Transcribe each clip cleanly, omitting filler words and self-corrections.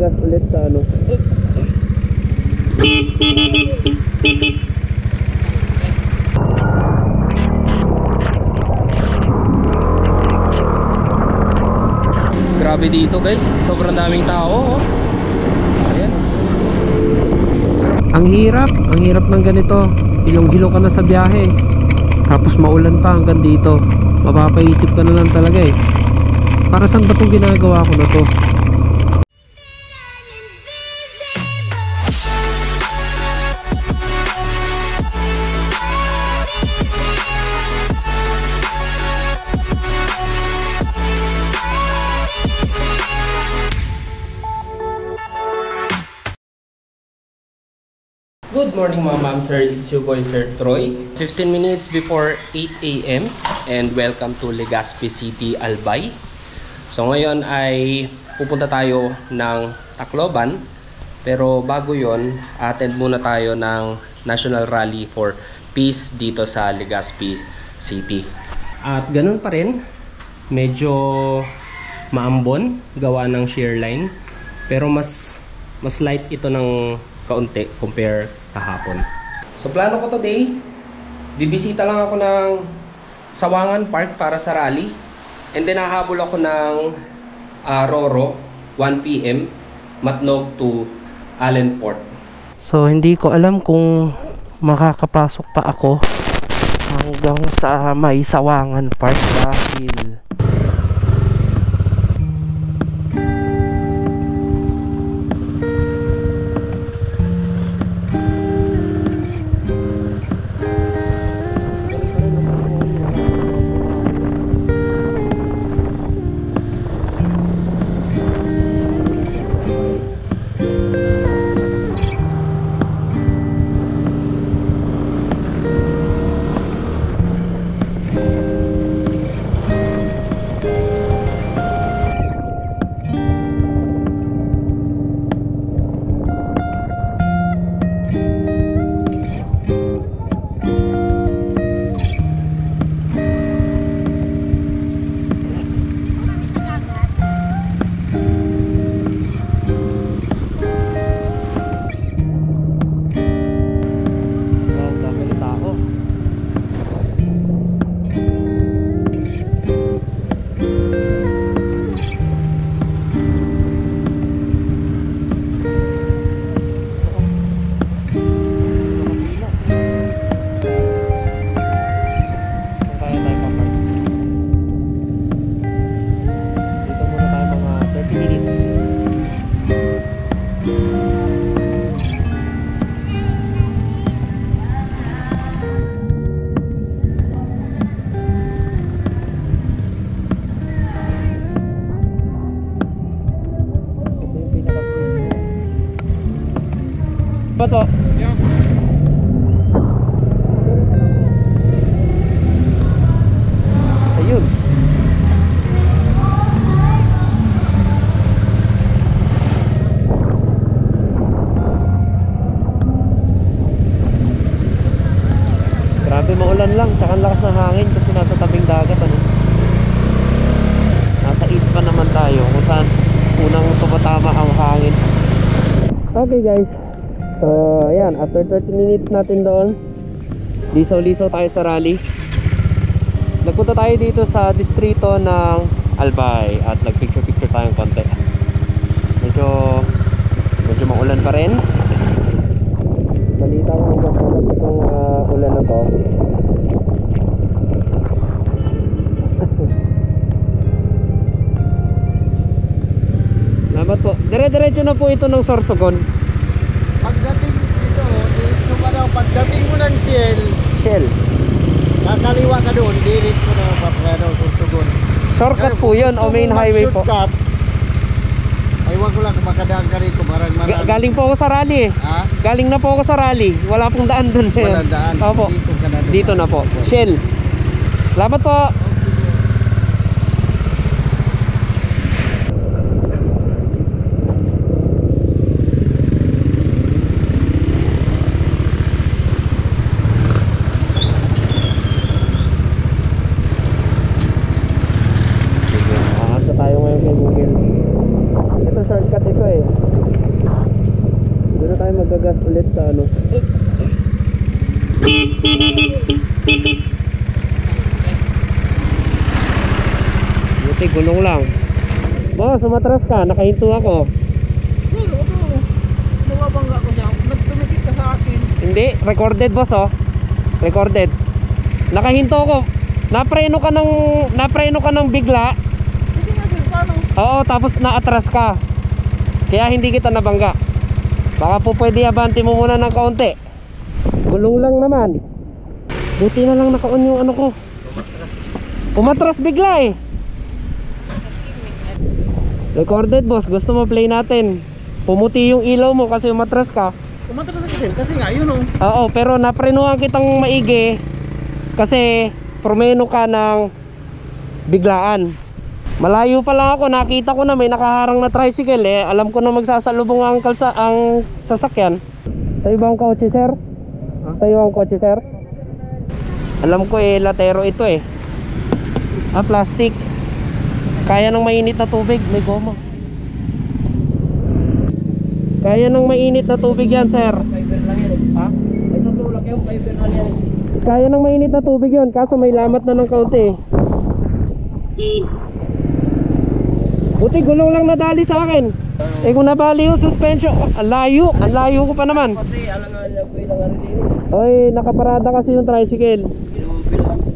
Gas ulit sa ano. Grabe dito guys, sobrang daming tao. Ayan. Ang hirap ng ganito. Hilong-hilo ka na sa biyahe. Tapos maulan pa hanggang dito. Mapapaisip ka na lang talaga eh. Para saan ba itong ginagawa ko na to? Good morning mga ma'am sir, it's your boy Sir Troy. 15 minutes before 8 AM and welcome to Legazpi City, Albay. So ngayon ay pupunta tayo ng Tacloban. Pero bago yon, attend muna tayo ng National Rally for Peace dito sa Legazpi City. At ganun pa rin, medyo maambon gawa ng shear line. Pero mas light ito ng kaunti compare kahapon. So plano ko today, bibisita lang ako ng Sawangan Park para sa rally. And then hahabol ako ng Roro 1 PM Matnog to Allenport. So hindi ko alam kung makakapasok pa ako hanggang sa may Sawangan Park dahil Bato. Yeah. Ayun. Grabe maulan lang, tsaka ang lakas ng hangin kasi nasa tabing dagat ano. Nasa east pa naman tayo kung saan unang tumatama ang hangin. Okay guys. So, ayan, after 30 minutes natin doon, lisaw-lisaw tayo sa rally. Nagpunta tayo dito sa distrito ng Albay at nagpicture-picture tayong konti. Medyo maulan pa rin. Balita ko hanggang itong ulan na to. Salamat po. Dire-diretso na po ito ng Sorsogon. Pagdating dito pagdating mo ng Shell, kakaliwa ka doon, dirit mo na papagano kung sugon. Shortcut po yun o main highway po? Shortcut, aywan ko lang kung makadaan ka rito. Galing po ako sa rally eh. Ha? Galing na po ako sa rally. Wala pong daan doon. Walang daan. Opo. Dito na po. Shell. Salamat po. Tayo ngayon kay Google. Ito shortcut ito eh. magagas ulit sa ano. Buti gulong lang. Boss, sumatras ka, nakahinto ako. Sir, bumabangga ko siya. Nagtumikit ka sa akin. Hindi, recorded boss oh. Recorded. Nakahinto ako. Napreno ka ng bigla. Kasi nga sir, paano? Oo, tapos naatras ka. Kaya hindi kita nabangga. Baka po pwede abante mo muna ng kaunti. Gulong lang naman. Buti na lang naka-on yung ano ko. Umatras bigla eh. Recorded boss, gusto mo play natin. Pumuti yung ilaw mo kasi umatras ka. Umatras ka sir, kasi nga yun oh. Oo, pero naprenuhan kitang maigi kasi promeno ka ng biglaan. Malayo pa lang ako, nakita ko na may nakaharang na tricycle eh. Alam ko na magsasalubong ang sasakyan. Sa'yo ba ang kotse sir? Sa'yo ang kotse sir? Alam ko eh, latero ito eh. Ah, plastic. Kaya ng mainit na tubig, may goma. Kaya ng mainit na tubig yan sir. Fiber lang yan. Ha? Ay, natulak yung fiber lang yan. Kaya ng mainit na tubig yun, kaso may lamat na ng kaunti. Buti gulong lang nadali sa akin. Eh kung nabali yung suspension, ang layo ko pa naman. Pati, alangan na po ilang ano din. Oy, nakaparada kasi yung tricycle.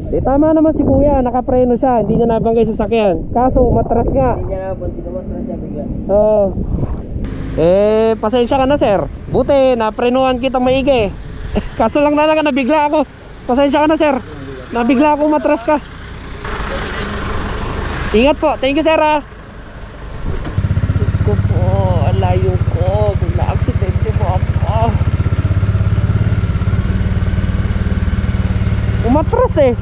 Eh tama naman si kuya, nakapreno siya, hindi niya nabangga yung sasakyan. Kaso umatras nga. Hindi niya napunti naman siya bigla. Oo. Eh, pasensya ka na sir. Buti, naprenuhan kitang maigi. Kaso lang na nabigla ako. Pasensya ka na sir. Nabigla ako, umatras ka. Ingat po, thank you sir ah. Diyos ko po, ang layo ko. Kung na-aksidente mo ako. Umatras eh.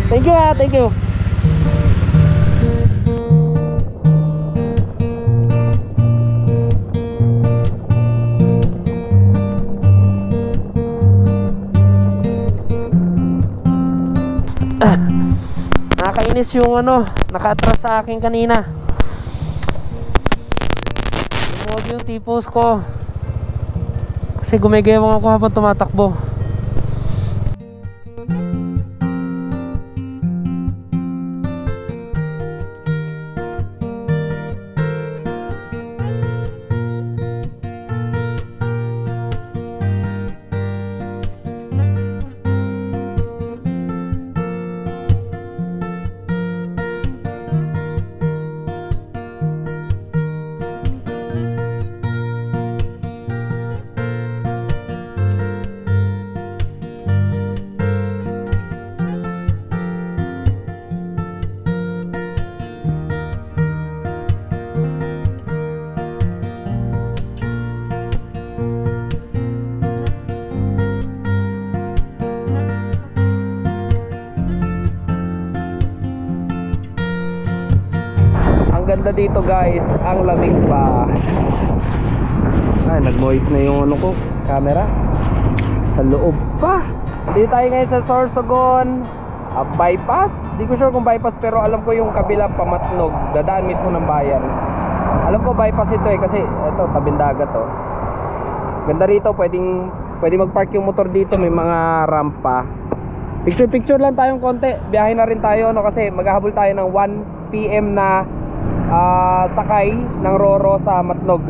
Thank you ah, thank you. Nakakainis yung ano, naka-atras sa akin kanina. Lumuwag yung tipos ko. Kasi gumigewang ako habang tumatakbo. Ganda dito guys, ang lamig pa. Ay, nag-moist na yung ano ko, camera. Sa loob pa. Dito tayo ngayon sa Sorsogon bypass. Di ko sure kung bypass, pero alam ko yung kabila pamatnog, dadaan mismo ng bayan. Alam ko bypass ito eh, kasi ito tabing dagat to. Ganda rito, pwede mag-park yung motor dito, may mga rampa. Picture lang tayong konti. Biyahe na rin tayo no, kasi maghahabol tayo ng 1 PM na sakay ng Roro sa Matnog.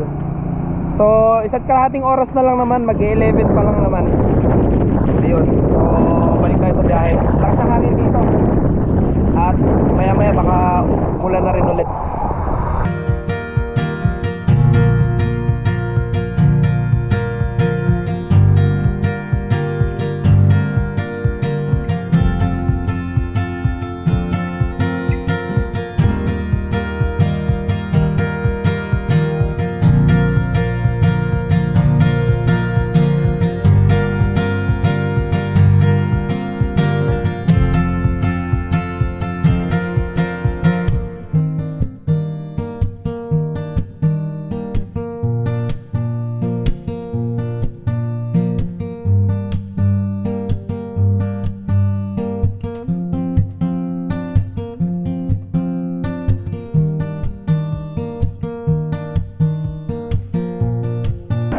So isa't kalahating oras na lang naman, mag-11 pa lang naman. Ayun, so balik tayo sa biyahe. Lakas ng hangin dito. At maya maya baka umulan na rin ulit.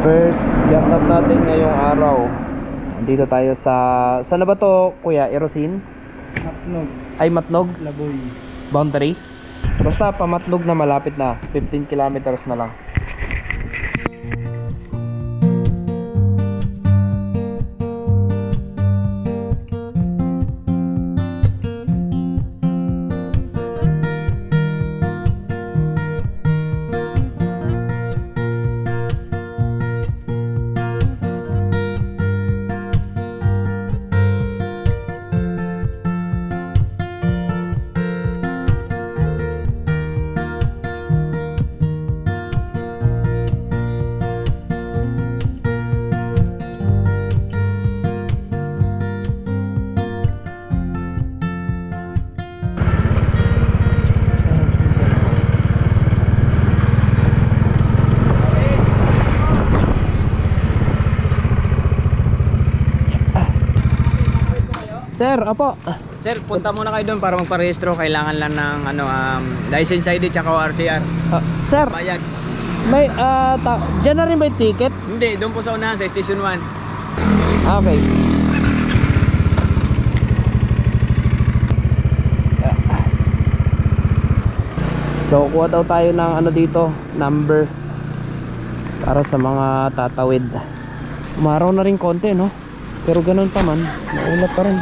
First gas stop natin ngayong araw. Dito tayo sa... Saan na ba to, kuya? Erosin? Matnog. Ay, Matnog? Laboy. Boundary? Basta pamatnog na, malapit na. 15 kilometers na lang. Sir, apo. Sir, punta muna kayo doon para magparehistro. Kailangan lang ng license ID tsaka ORCR. Sir, Bayad. may dyan na rin ba yung ticket? Hindi, doon po sa unahan sa Station 1. Okay. So, kuha daw tayo ng ano dito, number para sa mga tatawid. Umaraw na rin konti, no? Pero ganun pa man, maulap pa rin.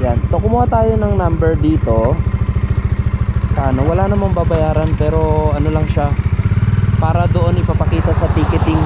Yan. So, kumuha tayo ng number dito. Ano, wala namang babayaran pero ano lang siya, para doon ipapakita sa ticketing.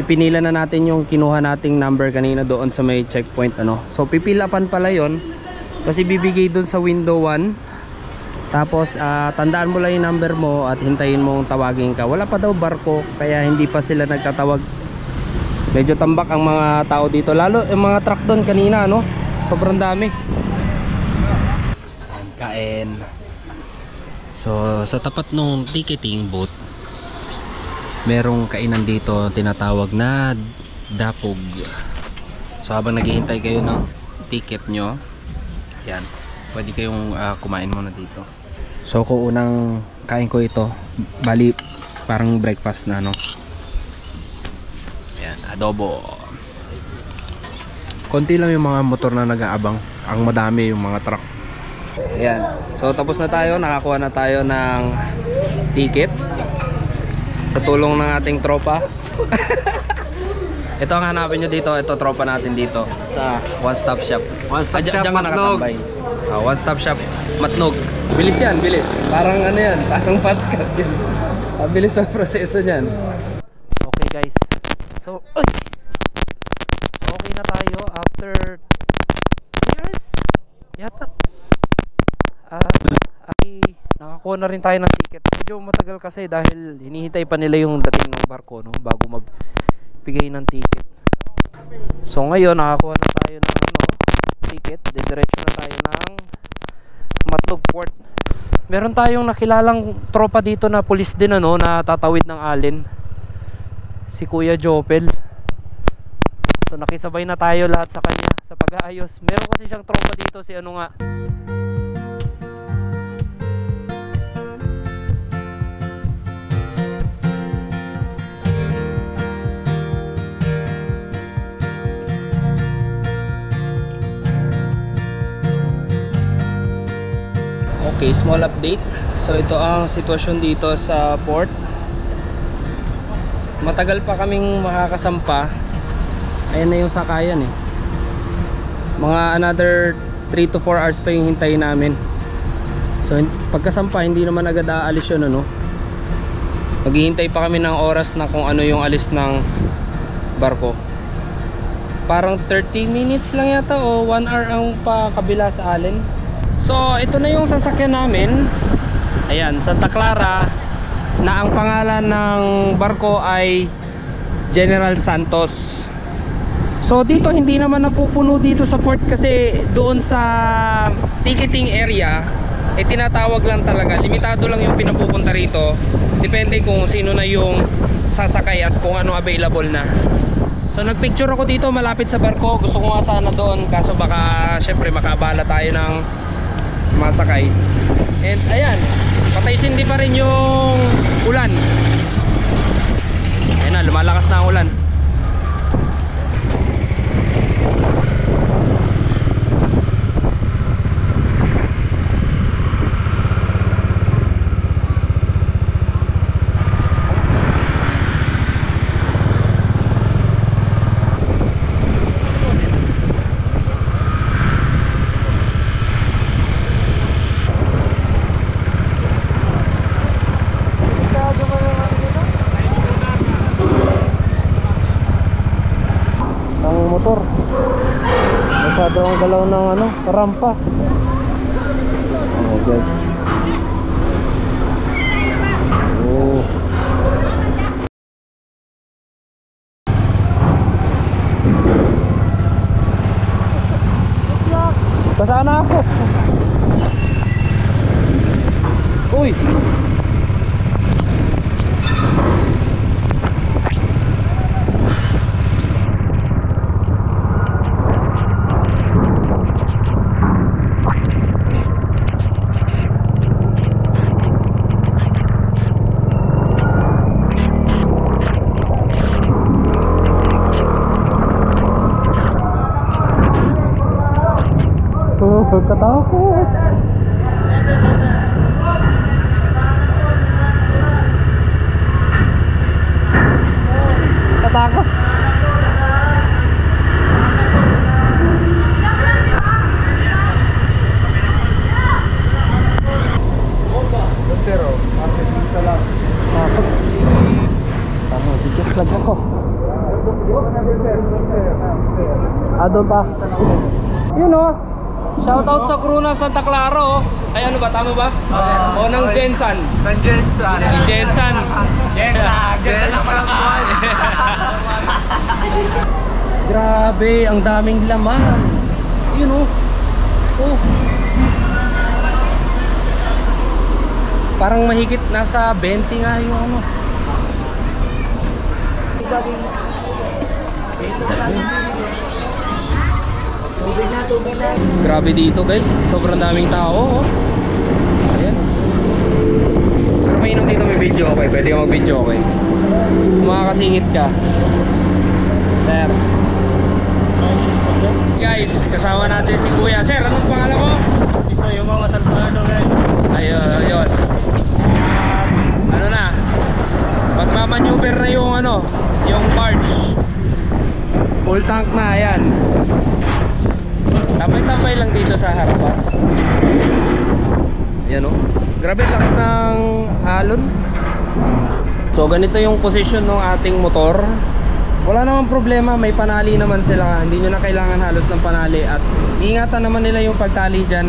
Ipinila na natin yung kinuha nating number kanina doon sa may checkpoint, ano. So pipilapan pala yon kasi bibigay doon sa window 1. Tapos tandaan mo lang yung number mo at hintayin mong tawagin ka. Wala pa daw barko kaya hindi pa sila nagtatawag. Medyo tambak ang mga tao dito, lalo yung mga truck doon kanina, no. Sobrang dami. Kain. So sa tapat nung ticketing booth merong kainan dito tinatawag na dapog. So habang naghihintay kayo ng ticket nyo, yan, pwede kayong kumain muna dito. So kung unang kain ko ito, bali parang breakfast na, no. Yan, adobo. Konti lang yung mga motor na nag-aabang, ang madami yung mga truck. Yan, so tapos na tayo, nakakuha na tayo ng ticket sa tulong ng ating tropa. Ito ang hanapin nyo dito. Ito tropa natin dito sa One Stop Shop. One Stop Shop Matnog. One Stop Shop Matnog. Bilis yan, bilis. Parang ano yan, parang fast cut yan. Bilis ang proseso nyan. Okay guys, so okay na tayo after 2 years yata. Nakakuha na rin tayo ng ticket. Medyo matagal kasi dahil hinihintay pa nila yung dating ng barko, no, bago magbigay ng ticket. So ngayon nakakuha na tayo ng ticket. Diretso na tayo ng Matnog Port. Meron tayong nakilalang tropa dito na pulis din, ano, na tatawid ng Alin, si Kuya Jopel. So nakisabay na tayo lahat sa kanya sa pag-aayos. Meron kasi siyang tropa dito, si ano nga, okay, small update. So ito ang sitwasyon dito sa port. Matagal pa kaming makakasampa. Ayan na yung sakayan eh. Mga another 3 to 4 hours pa yung hintayin namin. So pagkasampa hindi naman agad aalis yun, ano. Maghihintay pa kami ng oras na kung ano yung alis ng barko. Parang 30 minutes lang yata o 1 hour ang pakabila sa Alin. So ito na yung sasakyan namin. Ayan, Santa Clara, na ang pangalan ng barko ay General Santos. So dito hindi naman napupuno dito sa port kasi doon sa ticketing area tinatawag lang talaga, limitado lang yung pinapupunta rito. Depende kung sino na yung sasakay at kung ano available na. So nagpicture ako dito malapit sa barko. Gusto ko nga sana doon kaso baka syempre makabala tayo ng sumasakay. And ayan, patay sindi pa rin yung ulan. Ayan na, lumalakas na ang ulan. Motor masyado ang galaw ng ano, rampa. Oh guys, oh. Basa na ako. Uy, pagkatakot. Katakot. Zero, market isa lang. Takot. Tama, video vlog ako. Doon pa. Yun o. Shoutout sa crew ng Santa Clara oh. Ay ano ba, tama ba? O ng Jensan. Ng Jensan. Jensan. Jensan. Grabe, ang daming laman. Yun oh. Oh. Parang mahigit nasa 20 nga yung ano. Grabe dito guys, sobrang daming tao oh. Ayan. Pero mainom dito may video okay, pwede ka mag video okay. Makakasingit ka sir. Guys, kasama natin si Kuya. Sir, anong pangalan mo? Isa yung mga Salvador guys. Ayun. Ano na, magmamaneuver na yung ano, yung barge. Full tank na, ayan. Tambay-tambay lang dito sa harapan. Ayan oh. Grabe lakas ng alon. So ganito yung position ng ating motor. Wala namang problema, may panali naman sila. Hindi nyo na kailangan halos ng panali. At ingatan naman nila yung pagtali dyan.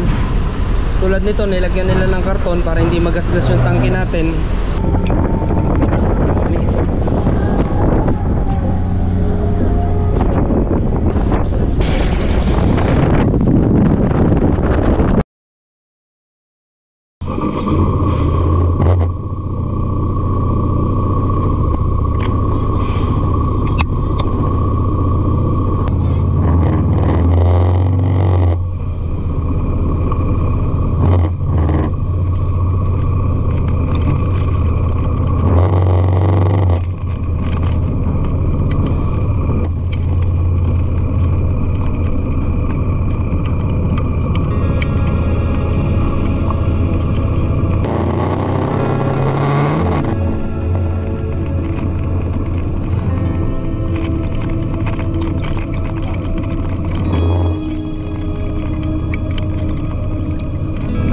Tulad nito, nilagyan nila ng karton para hindi magasgas yung tangke natin.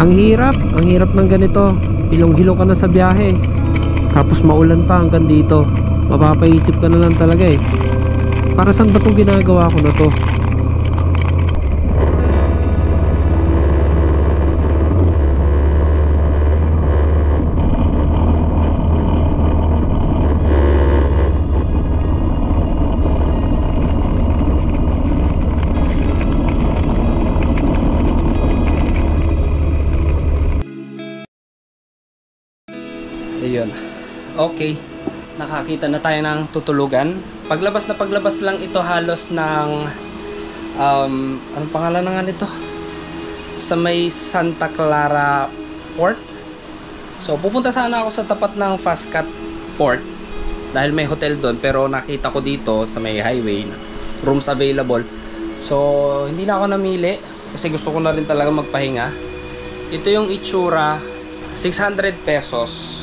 Ang hirap ng ganito. Hilong-hilong ka na sa biyahe. Tapos maulan pa hanggang dito. Mapapaisip ka na lang talaga eh. Para saan ba itong ginagawa ko na to? Okay, nakakita na tayo ng tutulugan. Paglabas lang ito halos ng anong pangalan na nga nito? Sa may Santa Clara Port. So pupunta sana ako sa tapat ng Fastcat Port dahil may hotel doon, pero nakita ko dito sa may highway rooms available. So hindi na ako namili kasi gusto ko na rin talaga magpahinga. Ito yung itsura, 600 pesos.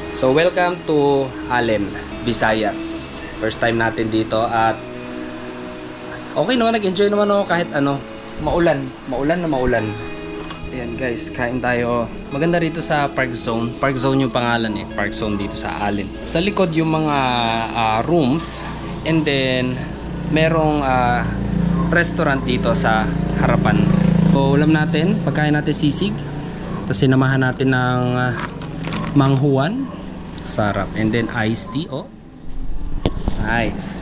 So welcome to Allen, Visayas. First time natin dito at okay naman, nag-enjoy naman ako kahit ano, maulan na maulan. Ayan guys, kain tayo. Maganda rito sa Park Zone. Park Zone yung pangalan eh. Park Zone dito sa Allen. Sa likod yung mga rooms. And then merong restaurant dito sa harapan. So ulam natin, pagkain natin sisig. Tapos sinamahan natin ng manghuan. Sarap. And then iced tea, oh. Nice.